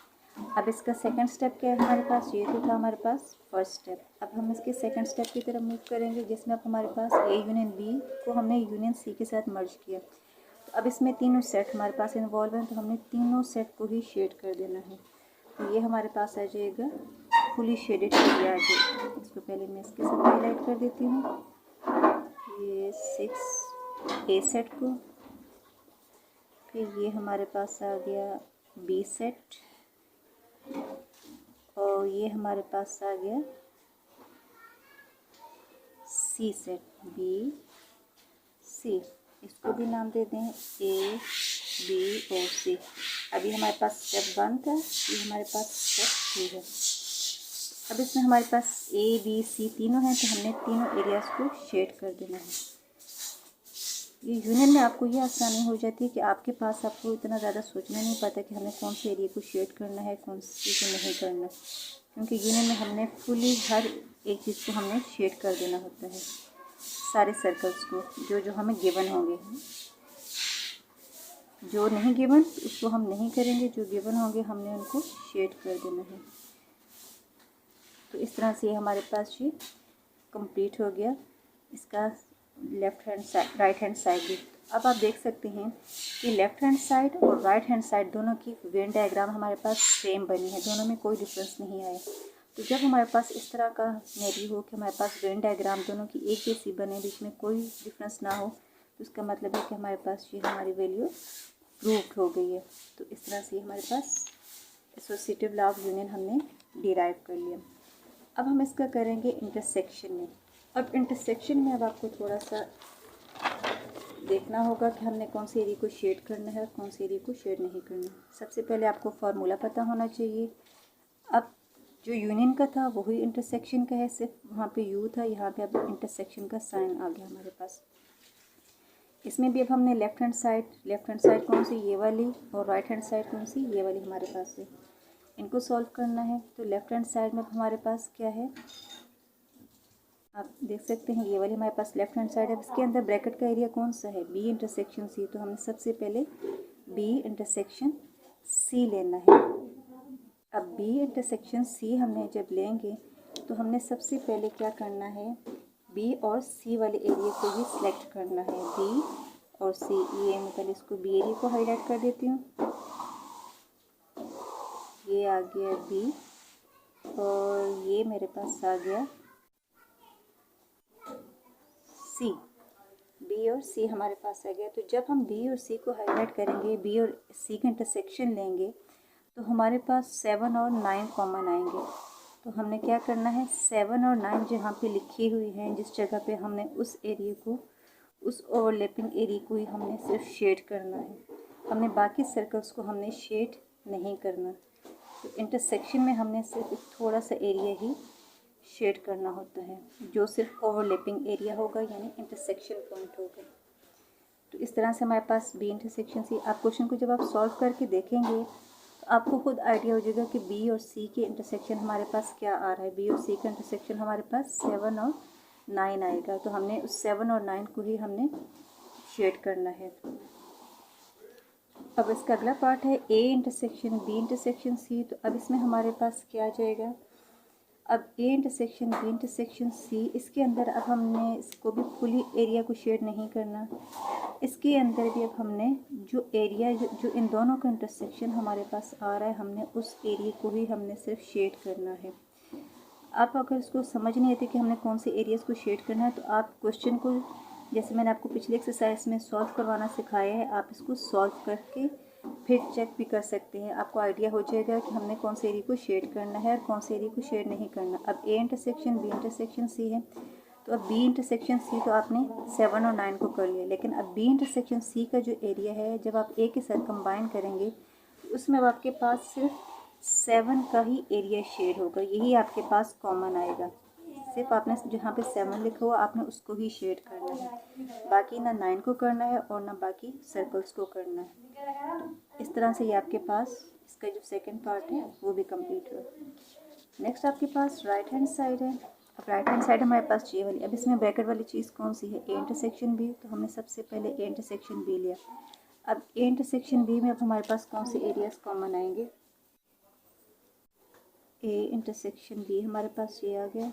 अब इसका सेकंड स्टेप क्या है हमारे पास, ये तो था हमारे पास फर्स्ट स्टेप। अब हम इसके सेकंड स्टेप की तरफ मूव करेंगे जिसमें अब हमारे पास ए यूनियन बी को हमने यूनियन सी के साथ मर्ज किया। तो अब इसमें तीनों सेट हमारे पास इन्वॉल्व हैं तो हमने तीनों सेट को ही शेड कर देना है। तो ये हमारे पास आ जाएगा फुली शेडेड एरिया आ जाएगा। इसको पहले मैं इसके साथ हाईलाइट कर देती हूँ, ये 6 ए सेट को। फिर ये हमारे पास आ गया बी सेट और ये हमारे पास आ गया सी सेट, बी सी। इसको भी नाम दे दें ए, बी और सी। अभी हमारे पास स्टेप 1 था, ये हमारे पास स्टेप 2 है। अब इसमें हमारे पास ए, बी, सी तीनों हैं तो हमने तीनों एरियाज़ को शेड कर देना है। ये यूनियन में आपको ये आसानी हो जाती है कि आपके पास आपको इतना ज़्यादा सोचना नहीं पड़ता कि हमें कौन से एरिया को शेड करना है, कौन सी को नहीं करना, क्योंकि यूनियन में हमने फुली हर एक चीज़ को हमने शेड कर देना होता है, सारे सर्कल्स को जो जो हमें गिवन होंगे। जो नहीं गिवन उसको हम नहीं करेंगे, जो गिवन होंगे हमने उनको शेड कर देना है। तो इस तरह से हमारे पास ये कंप्लीट हो गया इसका left hand side, right hand side भी। अब आप देख सकते हैं कि लेफ़्ट हैंड साइड और राइट हैंड साइड दोनों की वेन डायग्राम हमारे पास सेम बनी है, दोनों में कोई डिफरेंस नहीं आया। तो जब हमारे पास इस तरह का सिनेरियो हो कि हमारे पास वेन डायग्राम दोनों की एक जैसी बने, बीच में कोई डिफरेंस ना हो, तो इसका मतलब है कि हमारे पास ये हमारी वैल्यू प्रूव्ड हो गई है। तो इस तरह से हमारे पास एसोसिएटिव लॉ ऑफ यूनियन हमने डिराइव कर लिया। अब हम इसका करेंगे इंटरसेक्शन में। अब इंटरसेक्शन में अब आपको थोड़ा सा देखना होगा कि हमने कौन से एरिया को शेड करना है और कौन से एरिया को शेड नहीं करना है। सबसे पहले आपको फार्मूला पता होना चाहिए। अब जो यूनियन का था वही इंटरसेक्शन का है, सिर्फ वहाँ पे यू था, यहाँ पे अब इंटरसेक्शन का साइन आ गया हमारे पास। इसमें भी अब हमने लेफ़्ट हैंड साइड कौन सी, ये वाली, और राइट हैंड साइड कौन सी, ये वाली हमारे पास है। इनको सॉल्व करना है। तो लेफ़्ट हैंड साइड में हमारे पास क्या है, आप देख सकते हैं ये वाली हमारे पास लेफ़्ट हैंड साइड है। इसके अंदर ब्रैकेट का एरिया कौन सा है, बी इंटरसेक्शन सी। तो हमने सबसे पहले बी इंटरसेक्शन सी लेना है। अब बी इंटरसेक्शन सी हमने जब लेंगे तो हमने सबसे पहले क्या करना है, बी और सी वाले एरिया को ही सिलेक्ट करना है, बी और सी। ये मैं पहले इसको बी एरिया को हाईलाइट कर देती हूँ, ये आ गया बी और ये मेरे पास आ गया सी, बी और सी हमारे पास आ गया। तो जब हम बी और सी को हाईलाइट करेंगे, बी और सी का इंटरसेक्शन लेंगे, तो हमारे पास 7 और 9 कॉमन आएंगे। तो हमने क्या करना है, 7 और 9 जहाँ पे लिखी हुई हैं, जिस जगह पे हमने उस एरिया को, उस ओवरलैपिंग एरिया को ही हमने सिर्फ शेड करना है। हमने बाकी सर्कल्स को हमने शेड नहीं करना। तो इंटरसेक्शन में हमने सिर्फ थोड़ा सा एरिया ही शेड करना होता है, जो सिर्फ ओवरलैपिंग एरिया होगा, यानी इंटरसेक्शन पॉइंट होगा। तो इस तरह से हमारे पास बी इंटरसेक्शन सी। आप क्वेश्चन को जब आप सॉल्व करके देखेंगे तो आपको खुद आइडिया हो जाएगा कि बी और सी के इंटरसेक्शन हमारे पास क्या आ रहा है। बी और सी का इंटरसेक्शन हमारे पास 7 और 9 आएगा। तो हमने उस 7 और 9 को ही हमने शेड करना है। अब इसका अगला पार्ट है A intersection B intersection C. तो अब इसमें हमारे पास क्या आ जाएगा, अब A intersection B intersection C, इसके अंदर अब हमने इसको भी फुली एरिया को शेड नहीं करना। इसके अंदर भी अब हमने जो एरिया जो इन दोनों का इंटरसेक्शन हमारे पास आ रहा है, हमने उस एरिया को ही हमने सिर्फ शेड करना है। आप अगर इसको समझ नहीं आती कि हमने कौन से एरियाज़ को शेड करना है, तो आप क्वेश्चन को, जैसे मैंने आपको पिछले एक्सरसाइज में सॉल्व करवाना सिखाया है, आप इसको सॉल्व करके फिर चेक भी कर सकते हैं। आपको आइडिया हो जाएगा कि हमने कौन से एरिया को शेड करना है और कौन से एरिया को शेड नहीं करना। अब A intersection B intersection C है, तो अब बी इंटरसेक्शन सी तो आपने 7 और 9 को कर लिया, लेकिन अब बी इंटरसेक्शन सी का जो एरिया है, जब आप ए के साथ कंबाइन करेंगे तो उसमें अब आपके पास सिर्फ 7 का ही एरिया शेड होगा, यही आपके पास कॉमन आएगा। सिर्फ आपने जहाँ पे 7 लिखा हुआ आपने उसको ही शेड करना है, बाकी ना 9 को करना है और ना बाकी सर्कल्स को करना है। इस तरह से ये आपके पास इसका जो सेकंड पार्ट है वो भी कंप्लीट हुआ। नेक्स्ट आपके पास राइट हैंड साइड है। अब राइट हैंड साइड हमारे पास ये वाली, अब इसमें ब्रैकेट वाली चीज़ कौन सी है, ए इंटरसेक्शन बी। तो हमने सबसे पहले ए इंटरसेक्शन बी लिया। अब ए इंटरसेक्शन बी में अब हमारे पास कौन से एरियाज कॉमन आएंगे, ए इंटरसेक्शन बी हमारे पास ये आ गया।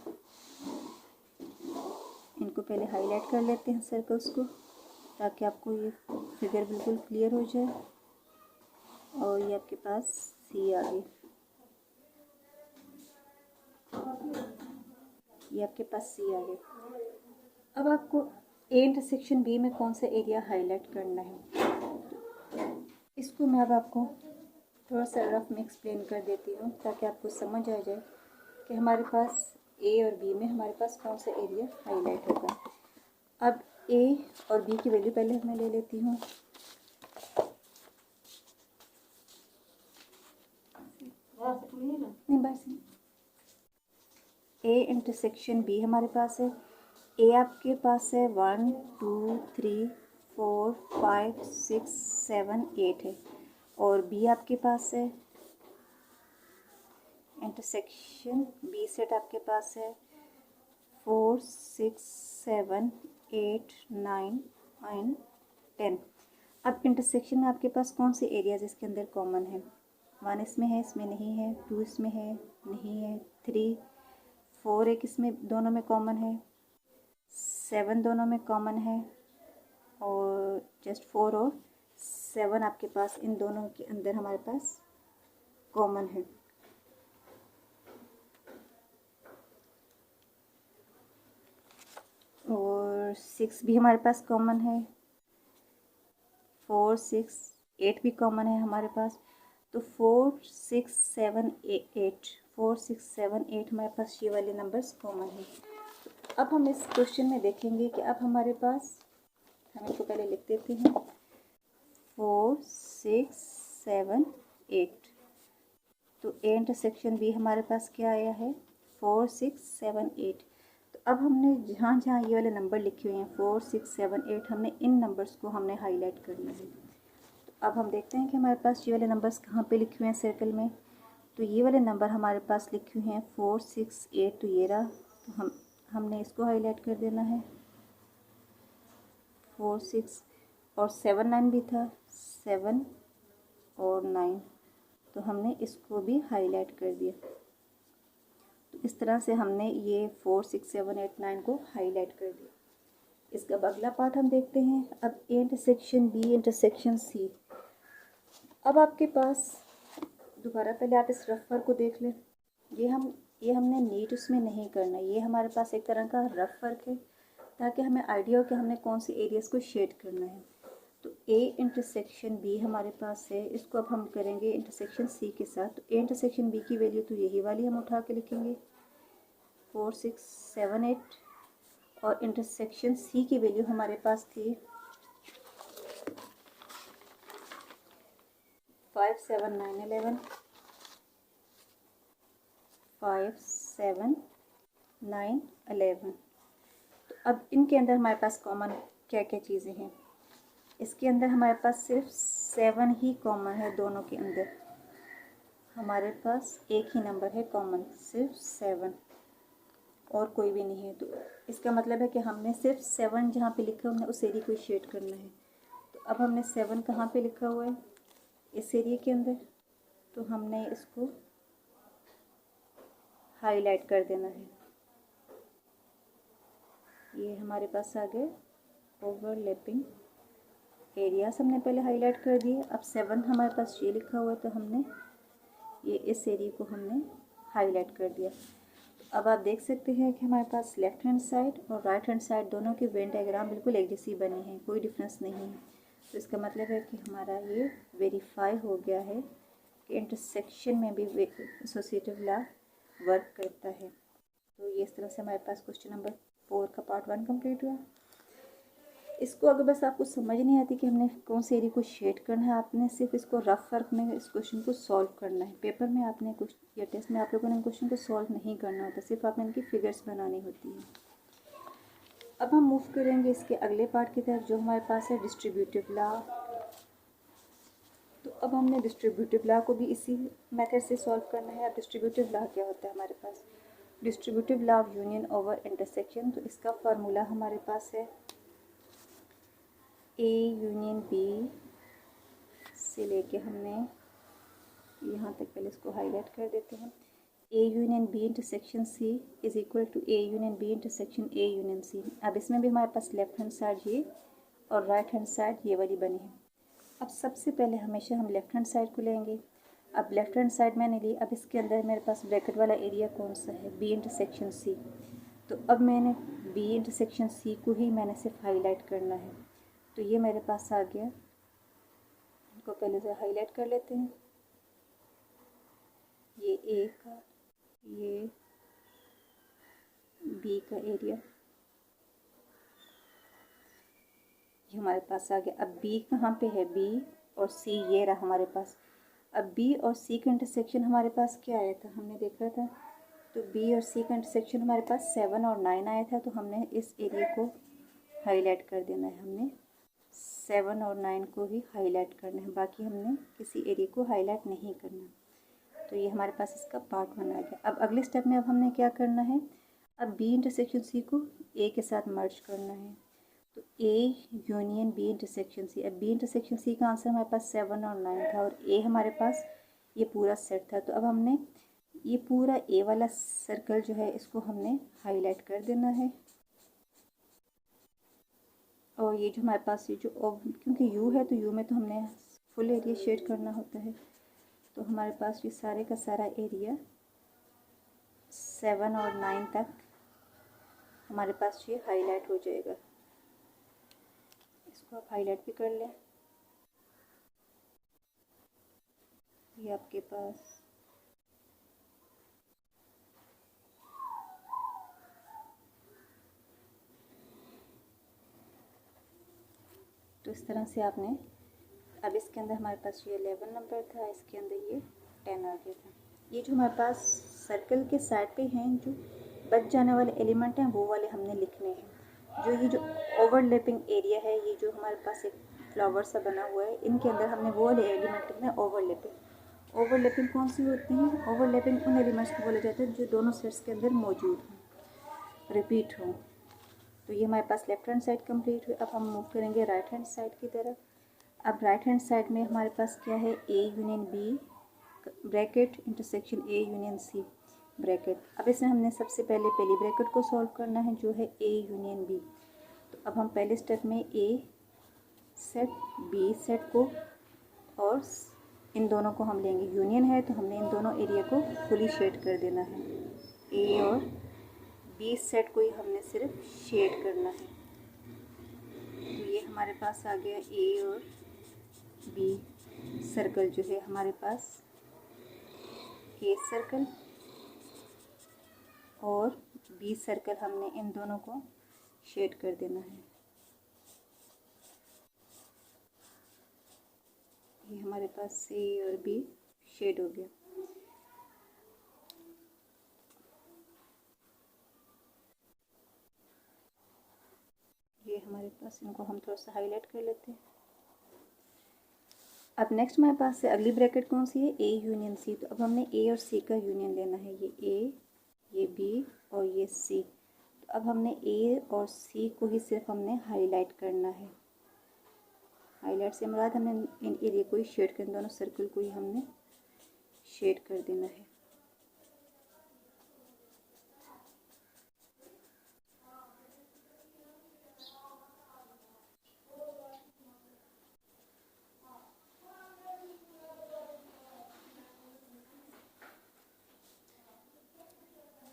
इनको पहले हाईलाइट कर लेते हैं सर्कल्स को, ताकि आपको ये फिगर बिल्कुल क्लियर हो जाए। और ये आपके पास सी आ गई, ये आपके पास सी आ गई। अब आपको ए इंटरसेक्शन बी में कौन सा एरिया हाईलाइट करना है, इसको मैं अब आपको थोड़ा सा रफ में एक्सप्लेन कर देती हूँ, ताकि आपको समझ आ जाए कि हमारे पास ए और बी में हमारे पास कौन सा एरिया हाईलाइट होगा। अब ए और बी की वैल्यू पहले मैं ले लेती हूँ। नहीं बस ए इंटरसेक्शन बी हमारे पास है। ए आपके पास है 1 2 3 4 5 6 7 8 है, और बी आपके पास है इंटरसेक्शन बी सेट आपके पास है 4 6 7 8 9 एंड 10। अब इंटरसेक्शन में आपके पास कौन से एरियाज इसके अंदर कॉमन है, 1 इसमें है, इसमें नहीं है, 2 इसमें है, नहीं है, 3 4 एक इसमें दोनों में कॉमन है, 7 दोनों में कॉमन है, और जस्ट 4 और 7 आपके पास इन दोनों के अंदर हमारे पास कॉमन है। और 6 भी हमारे पास कॉमन है, 4 6 8 भी कॉमन है हमारे पास। तो 4 6 7 8 4 6 7 8 हमारे पास ये वाले नंबर्स कॉमन है। अब हम इस क्वेश्चन में देखेंगे कि अब हमारे पास, हम इसको पहले लिख देते हैं 4 6 7 8। तो ए इंटरसेक्शन बी हमारे पास क्या आया है 4 6 7 8। तो अब हमने जहाँ जहाँ ये वाले नंबर लिखे हुए हैं 4 6 7 8, हमने इन नंबर्स को हमने हाईलाइट करना है। तो अब हम देखते हैं कि हमारे पास ये वाले नंबर्स कहाँ पे लिखे हुए हैं सर्कल में। तो ये वाले नंबर हमारे पास लिखे हुए हैं 4 6 8, तो ये रहा। तो हमने इसको हाईलाइट कर देना है 4 6, और 7 9 भी था, 7 और 9, तो हमने इसको भी हाईलाइट कर दिया। तो इस तरह से हमने ये 4 6 7 8 9 को हाईलाइट कर दिया। इसका अगला पार्ट हम देखते हैं। अब A intersection B intersection C. अब आपके पास दोबारा पहले आप इस रफ वर्क को देख लें। ये हमने नीट उसमें नहीं करना, ये हमारे पास एक तरह का रफ वर्क है, ताकि हमें आइडिया हो कि हमने कौन से एरियाज़ को शेड करना है। तो ए इंटरसेक्शन बी हमारे पास है, इसको अब हम करेंगे इंटरसेक्शन सी के साथ। तो ए इंटरसेक्शन बी की वैल्यू तो यही वाली हम उठा के लिखेंगे 4 6 7 8, और इंटरसेक्शन सी की वैल्यू हमारे पास थी 5 7 9 11, 5 7 9 11। तो अब इनके अंदर हमारे पास कॉमन क्या क्या चीज़ें हैं। इसके अंदर हमारे पास सिर्फ 7 ही कॉमन है, दोनों के अंदर हमारे पास एक ही नंबर है कॉमन, सिर्फ 7 और कोई भी नहीं है। तो इसका मतलब है कि हमने सिर्फ 7 जहाँ पे लिखा है हमने उस एरिया को शेड करना है। तो अब हमने 7 कहाँ पे लिखा हुआ है, इस एरिया के अंदर, तो हमने इसको हाईलाइट कर देना है। ये हमारे पास आ गए ओवरलैपिंग एरियाज, हमने पहले हाईलाइट कर दिए। अब 7 हमारे पास ये लिखा हुआ है, तो हमने ये इस एरिया को हमने हाईलाइट कर दिया। अब आप देख सकते हैं कि हमारे पास लेफ़्ट हैंड साइड और राइट हैंड साइड दोनों के वेन डायग्राम बिल्कुल एक जैसी बनी है, कोई डिफरेंस नहीं है। तो इसका मतलब है कि हमारा ये वेरीफाई हो गया है कि इंटरसेक्शन में भी एसोसिएटिव लॉ वर्क करता है। तो ये इस तरह से हमारे पास क्वेश्चन नंबर 4 का पार्ट 1 कंप्लीट हुआ। इसको अगर बस आपको समझ नहीं आती कि हमने कौन से एरिया को शेड करना है, आपने सिर्फ इसको रफ वर्क में इस क्वेश्चन को सॉल्व करना है। पेपर में आपने कुछ या टेस्ट में आप लोगों ने क्वेश्चन को सॉल्व नहीं करना होता, सिर्फ आपने इनकी फिगर्स बनानी होती है। अब हम मूव करेंगे इसके अगले पार्ट की तरफ, जो हमारे पास है डिस्ट्रीब्यूटिव लॉ। तो अब हमने डिस्ट्रीब्यूटिव लॉ को भी इसी मेथड से सॉल्व करना है। अब डिस्ट्रीब्यूटिव लॉ क्या होता है हमारे पास, distributive law of union over intersection. तो इसका फार्मूला हमारे पास है ए यूनियन बी से लेके हमने यहाँ तक, पहले इसको हाईलाइट कर देते हैं। A union B intersection C is equal to A union B intersection A union C. अब इसमें भी हमारे पास लेफ्ट हैंड साइड ये और राइट हैंड साइड ये वाली बनी है। अब सबसे पहले हमेशा हम लेफ्ट हैंड साइड को लेंगे। अब लेफ्ट हैंड साइड मैंने ली, अब इसके अंदर मेरे पास ब्रैकेट वाला एरिया कौन सा है, बी इंटरसेक्शन सी। तो अब मैंने बी इंटरसेक्शन सी को ही मैंने सिर्फ हाईलाइट करना है। तो ये मेरे पास आ गया, इनको पहले से हाईलाइट कर लेते हैं। ये ए का, ये बी का एरिया, ये हमारे पास आ गया। अब बी कहाँ पे है, बी और सी ये रहा हमारे पास। अब बी और सी का इंटरसेक्शन हमारे पास क्या आया था, हमने देखा था। तो बी और सी का इंटरसेक्शन हमारे पास 7 और 9 आया था। तो हमने इस एरिया को हाईलाइट कर देना है, हमने 7 और 9 को ही हाईलाइट करना है, बाकी हमने किसी एरिया को हाईलाइट नहीं करना। तो ये हमारे पास इसका पार्ट 1 आ गया। अब अगले स्टेप में अब हमने क्या करना है, अब बी इंटरसेक्शन सी को ए के साथ मर्ज करना है। तो A union B intersection C. अब बी इंटरसेक्शन सी का आंसर हमारे पास 7 और 9 था, और ए हमारे पास ये पूरा सेट था। तो अब हमने ये पूरा ए वाला सर्कल जो है इसको हमने हाईलाइट कर देना है। और ये जो हमारे पास ये जो क्योंकि यू है तो यू में तो हमने फुल एरिया शेड करना होता है। तो हमारे पास ये सारे का सारा एरिया 7 और 9 तक हमारे पास ये हाईलाइट हो जाएगा। इसको आप हाईलाइट भी कर लें। ये आपके पास तो इस तरह से आपने, अब इसके अंदर हमारे पास ये 11 नंबर था, इसके अंदर ये 10 आ गया था। ये जो हमारे पास सर्कल के साइड पे हैं जो बच जाने वाले एलिमेंट हैं वो वाले हमने लिखने हैं। जो ये जो ओवरलैपिंग एरिया है, ये जो हमारे पास एक फ्लावर सा बना हुआ है, इनके अंदर हमने वो वाले एलिमेंट लिखना है ओवरलैपिंग। ओवरलैपिंग कौन सी होती है, ओवरलैपिंग उन एलिमेंट्स को बोला जाता है जो दोनों सेट्स के अंदर मौजूद हों, रिपीट हों। तो ये हमारे पास लेफ्ट हैंड साइड कंप्लीट हुई। अब हम मूव करेंगे राइट हैंड साइड की तरफ। अब राइट हैंड साइड में हमारे पास क्या है, A union B bracket intersection A union C bracket. अब इसमें हमने सबसे पहले पहली ब्रैकेट को सॉल्व करना है जो है ए यूनियन बी। तो अब हम पहले स्टेप में ए सेट बी सेट को और इन दोनों को हम लेंगे, यूनियन है तो हमने इन दोनों एरिया को फुली शेड कर देना है, ए और 20 सेट को ही हमने सिर्फ शेड करना है। तो ये हमारे पास आ गया ए और बी सर्कल जो है हमारे पास, ए सर्कल और बी सर्कल हमने इन दोनों को शेड कर देना है। ये हमारे पास सी और बी शेड हो गया। ये हमारे पास, इनको हम थोड़ा सा हाईलाइट कर लेते हैं। अब नेक्स्ट हमारे पास से अगली ब्रैकेट कौन सी है, ए यूनियन सी। तो अब हमने ए और सी का यूनियन लेना है, ये ए, ये बी और ये सी। तो अब हमने ए और सी को ही सिर्फ हमने हाईलाइट करना है। हाईलाइट से मुराद हमने इन एरिया को ही शेड कर, दोनों सर्कल को ही हमने शेड कर देना है।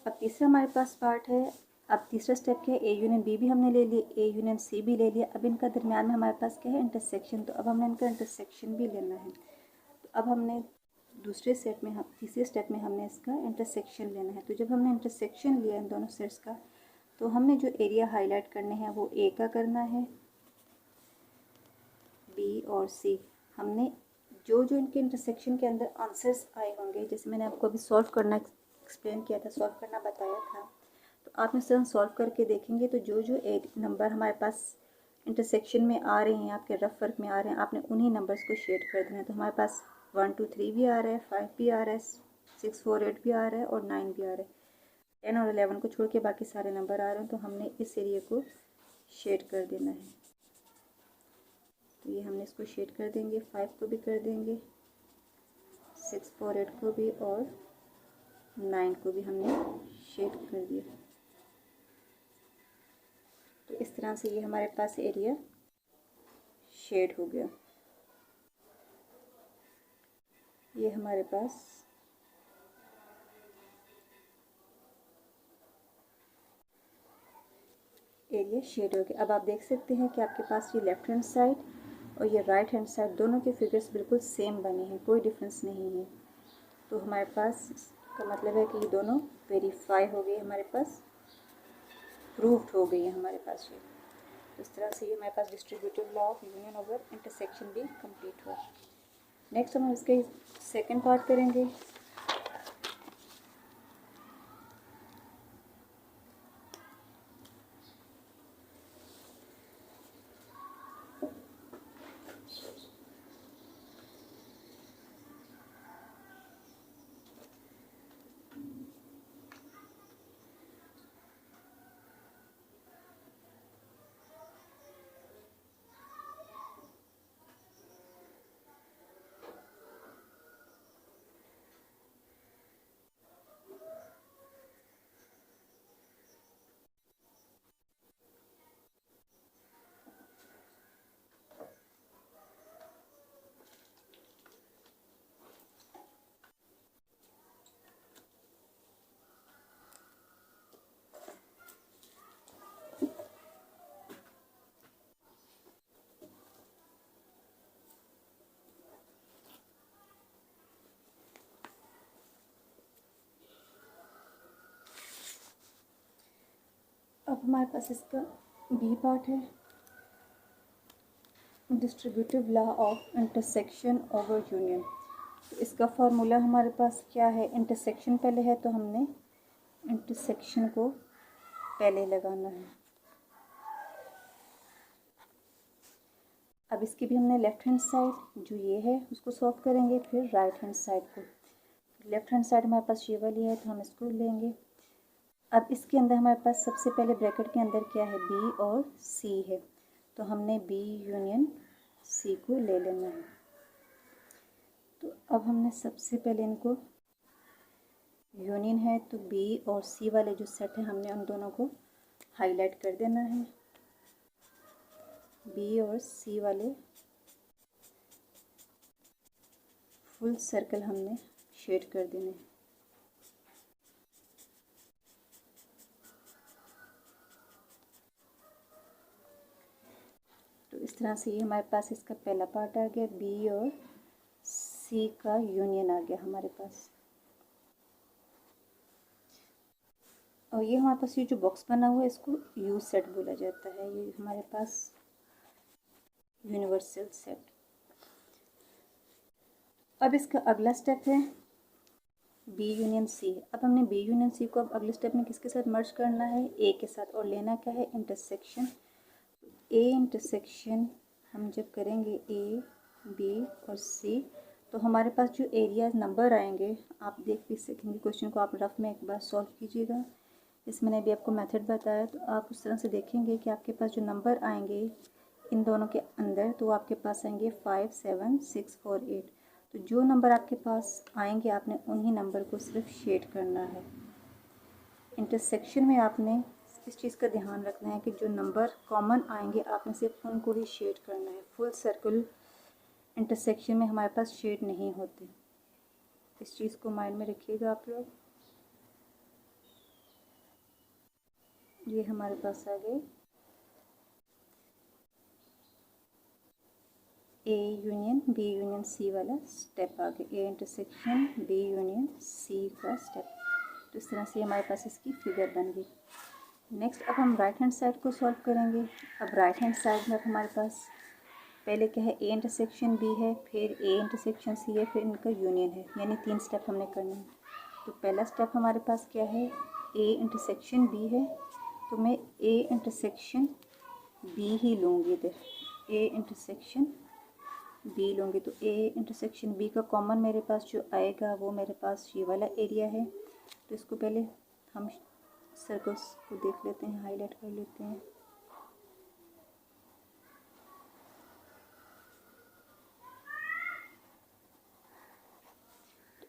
अब तीसरा हमारे पास पार्ट है। अब तीसरा स्टेप क्या है, ए यूनियन बी भी हमने ले लिया, ए यूनियन सी भी ले लिया। अब इनका दरमियान में हमारे पास क्या है, इंटरसेक्शन। तो अब हमने इनका इंटरसेक्शन भी लेना है। तो अब हमने दूसरे सेट में, तीसरे स्टेप में हमने इसका इंटरसेक्शन लेना है। तो जब हमने इंटरसेक्शन लिया इन दोनों सेट्स का, तो हमने जो एरिया हाईलाइट करने हैं वो ए का करना है, बी और सी। हमने जो जो इनके इंटरसेक्शन के अंदर आंसर्स आए होंगे, जैसे मैंने आपको अभी सॉल्व करना एक्सप्लेन किया था, सॉल्व करना बताया था, तो आप इस तरह सॉल्व करके देखेंगे तो जो जो नंबर हमारे पास इंटरसेक्शन में आ रहे हैं, आपके रफ वर्क में आ रहे हैं, आपने उन्हीं नंबर्स को शेड कर देना है। तो हमारे पास 1 2 3 भी आ रहा है, 5 भी आ रहा है, 6 4 8 भी आ रहा है और 9 भी आ रहा है। 10 और 11 को छोड़ के बाकी सारे नंबर आ रहे हैं। तो हमने इस एरिया को शेड कर देना है। तो ये हमने इसको शेड कर देंगे, 5 को भी कर देंगे, 6 4 8 को भी और 9 को भी हमने शेड कर दिया। तो इस तरह से ये हमारे पास एरिया शेड हो गया। ये हमारे पास एरिया शेड हो गया। अब आप देख सकते हैं कि आपके पास ये लेफ्ट हैंड साइड और ये राइट हैंड साइड दोनों के फिगर्स बिल्कुल सेम बने हैं, कोई डिफरेंस नहीं है। तो हमारे पास का मतलब है कि ये दोनों वेरीफाई हो गए, हमारे पास प्रूव्ड हो गई है हमारे पास ये। इस तरह से ये हमारे पास distributive law of union over intersection भी कंप्लीट हुआ। नेक्स्ट हम इसके सेकंड पार्ट करेंगे। अब हमारे पास इसका बी पार्ट है, distributive law of intersection over union. तो इसका फार्मूला हमारे पास क्या है, इंटरसेक्शन पहले है तो हमने इंटरसेक्शन को पहले लगाना है। अब इसकी भी हमने लेफ्ट हैंड साइड जो ये है उसको सॉल्व करेंगे, फिर राइट हैंड साइड को। लेफ्ट हैंड साइड हमारे पास ये वाली है तो हम इसको लेंगे। अब इसके अंदर हमारे पास सबसे पहले ब्रैकेट के अंदर क्या है, बी और सी है। तो हमने बी यूनियन सी को ले लेना है। तो अब हमने सबसे पहले इनको, यूनियन है तो बी और सी वाले जो सेट है हमने उन दोनों को हाईलाइट कर देना है। बी और सी वाले फुल सर्कल हमने शेड कर देने हैं। तरह से ये हमारे पास इसका पहला पार्ट आ गया, बी और सी का यूनियन आ गया हमारे पास। और ये हमारे पास ये जो बॉक्स बना हुआ है इसको यू सेट बोला जाता है। ये हमारे पास यूनिवर्सल सेट। अब इसका अगला स्टेप है बी यूनियन सी। अब हमने बी यूनियन सी को अब अगले स्टेप में किसके साथ मर्ज करना है, ए के साथ, और लेना क्या है, इंटरसेक्शन। ए इंटरसेक्शन हम जब करेंगे ए बी और सी तो हमारे पास जो एरिया नंबर आएंगे, आप देख भी सकेंगे, क्वेश्चन को आप रफ में एक बार सॉल्व कीजिएगा। इस मैंने अभी आपको मेथड बताया, तो आप उस तरह से देखेंगे कि आपके पास जो नंबर आएंगे इन दोनों के अंदर, तो आपके पास आएंगे 5 7 6 4 8। तो जो नंबर आपके पास आएंगे आपने उन्हीं नंबर को सिर्फ शेड करना है। इंटरसेक्शन में आपने इस चीज़ का ध्यान रखना है कि जो नंबर कॉमन आएंगे आपने सिर्फ उनको ही शेड करना है। फुल सर्कल इंटरसेक्शन में हमारे पास शेड नहीं होते। इस चीज़ को माइंड में रखिएगा आप लोग। ये हमारे पास आ गए A union B union C वाला स्टेप आ गया, A intersection B union C का स्टेप। तो इस तरह से हमारे पास इसकी फिगर बन गई। नेक्स्ट अब हम राइट हैंड साइड को सॉल्व करेंगे। अब राइट हैंड साइड में हमारे पास पहले क्या है, ए इंटरसेक्शन बी है, फिर ए इंटरसेक्शन सी है, फिर इनका यूनियन है, यानी 3 स्टेप हमने करना है। तो पहला स्टेप हमारे पास क्या है, ए इंटरसेक्शन बी है, तो मैं ए इंटरसेक्शन बी ही लूँगी इधर, ए इंटरसेक्शन बी लूँगी। तो ए इंटरसेक्शन बी का कॉमन मेरे पास जो आएगा वो मेरे पास ये वाला एरिया है। तो इसको पहले हम सर्कल्स को देख लेते हैं, हाईलाइट कर लेते हैं।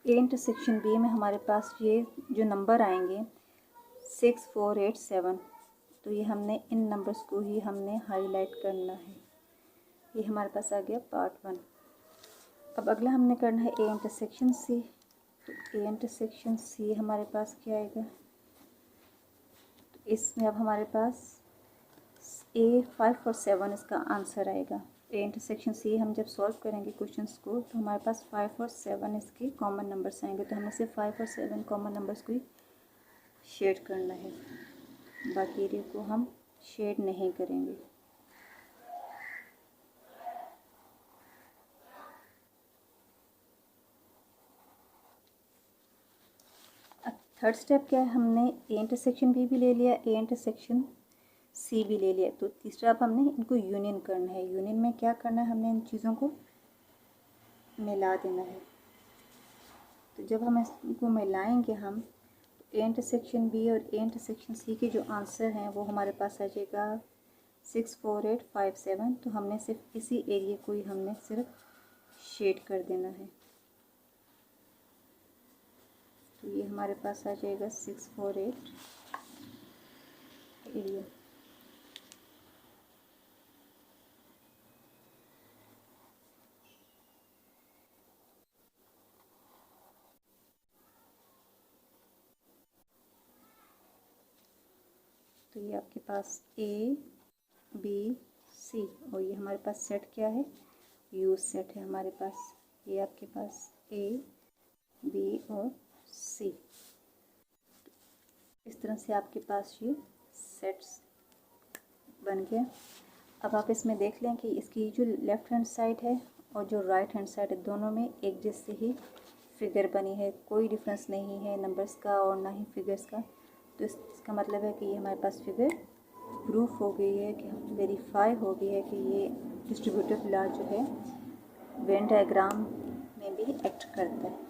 ए इंटरसेक्शन बी में हमारे पास ये जो नंबर आएंगे 6 4 8 7, तो ये हमने इन नंबर्स को ही हमने हाईलाइट करना है। ये हमारे पास आ गया पार्ट 1। अब अगला हमने करना है ए इंटरसेक्शन सी। तो ए इंटरसेक्शन सी हमारे पास क्या आएगा, तो इसमें अब हमारे पास ए 5 और 7 इसका आंसर आएगा। ए इंटरसेक्शन सी हम जब सॉल्व करेंगे क्वेश्चंस को तो हमारे पास 5 और 7 इसके कॉमन नंबर्स आएंगे। तो हमें सिर्फ 5 और 7 कॉमन नंबर्स को ही शेड करना है, बाकी एरिया को हम शेड नहीं करेंगे। थर्ड स्टेप क्या है, हमने ए इंटरसेक्शन बी भी ले लिया, ए इंटरसेक्शन सी भी ले लिया। तो तीसरा अब हमने इनको यूनियन करना है। यूनियन में क्या करना है, हमने इन चीज़ों को मिला देना है। तो जब हम इनको मिलाएंगे हम, ए इंटरसेक्शन बी और ए इंटरसेक्शन सी के जो आंसर हैं वो हमारे पास आ जाएगा 6 4 8 5 7। तो हमने सिर्फ इसी एरिया को ही हमने सिर्फ शेड कर देना है। तो ये हमारे पास आ जाएगा 6 4 8 एरिया। तो ये आपके पास ए बी सी, और ये हमारे पास सेट क्या है, यू सेट है हमारे पास। ये आपके पास ए बी और सी, इस तरह से आपके पास ये सेट्स बन गया। अब आप इसमें देख लें कि इसकी जो लेफ़्ट हैंड साइड है और जो राइट हैंड साइड है दोनों में एक जैसे ही फिगर बनी है, कोई डिफरेंस नहीं है नंबर्स का और ना ही फिगर्स का। तो इसका मतलब है कि ये हमारे पास फिगर प्रूफ हो गई है, कि वेरीफाई हो गई है कि ये डिस्ट्रीब्यूटिव लॉ जो है वेन डायग्राम में भी एक्ट करता है।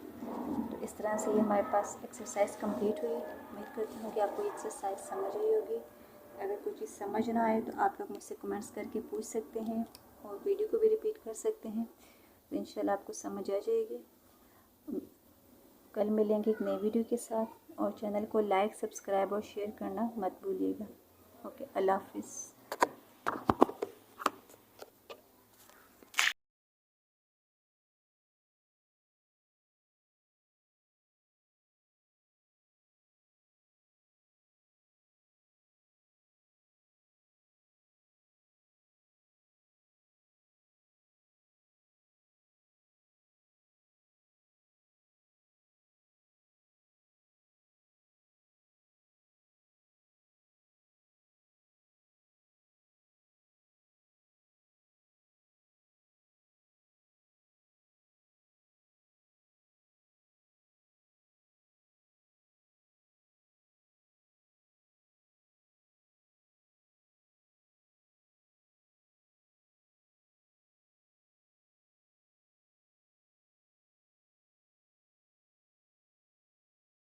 तो इस तरह से ये हमारे पास एक्सरसाइज कंप्लीट हुई। उम्मीद करती हूँ कि आपको ये एक्सरसाइज समझ आई होगी। अगर कोई चीज़ समझ ना आए तो आप लोग मुझसे कमेंट्स करके पूछ सकते हैं और वीडियो को भी रिपीट कर सकते हैं, तो इंशाल्लाह आपको समझ आ जाएगी। कल मिलेंगे एक नई वीडियो के साथ, और चैनल को लाइक सब्सक्राइब और शेयर करना मत भूलिएगा। ओके, अल्लाह हाफिज़।